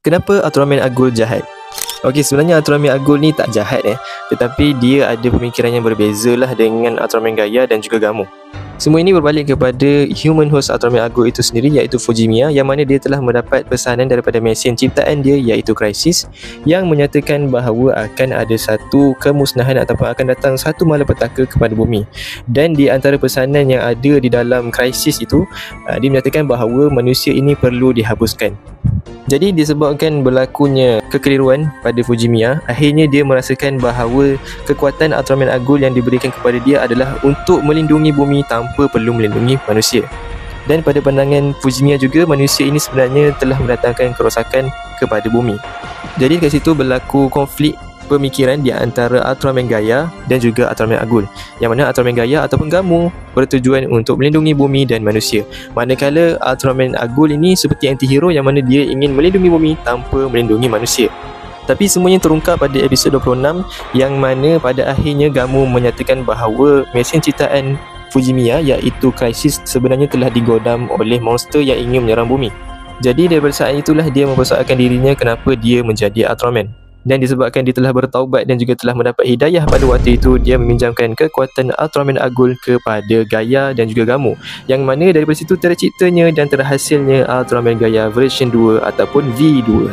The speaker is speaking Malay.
Kenapa Ultraman Agul jahat? Okey, sebenarnya Ultraman Agul ni tak jahat tetapi dia ada pemikiran yang berbeza lah dengan Ultraman Gaia dan juga Gamu. Semua ini berbalik kepada human host Ultraman Agul itu sendiri, iaitu Fujimiya, yang mana dia telah mendapat pesanan daripada mesin ciptaan dia iaitu Crisis, yang menyatakan bahawa akan ada satu kemusnahan ataupun akan datang satu malapetaka kepada bumi. Dan di antara pesanan yang ada di dalam Crisis itu, dia menyatakan bahawa manusia ini perlu dihapuskan. Jadi disebabkan berlakunya kekeliruan pada Fujimiya, akhirnya dia merasakan bahawa kekuatan Ultraman Agul yang diberikan kepada dia adalah untuk melindungi bumi tanpa perlu melindungi manusia. Dan pada pandangan Fujimiya juga, manusia ini sebenarnya telah mendatangkan kerosakan kepada bumi. Jadi kat situ berlaku konflik pemikiran di antara Ultraman Gaia dan juga Ultraman Agul, yang mana Ultraman Gaia ataupun Gamu bertujuan untuk melindungi bumi dan manusia, manakala Ultraman Agul ini seperti anti-hero yang mana dia ingin melindungi bumi tanpa melindungi manusia. Tapi semuanya terungkap pada episod 26, yang mana pada akhirnya Gamu menyatakan bahawa mesin ciptaan Fujimiya iaitu Crisis sebenarnya telah digodam oleh monster yang ingin menyerang bumi. Jadi daripada saat itulah dia mempersoalkan dirinya kenapa dia menjadi Ultraman. Dan disebabkan dia telah bertaubat dan juga telah mendapat hidayah pada waktu itu, dia meminjamkan kekuatan Ultraman Agul kepada Gaia dan juga Gamu, yang mana daripada situ terciptanya dan terhasilnya Ultraman Gaia version 2 ataupun V2.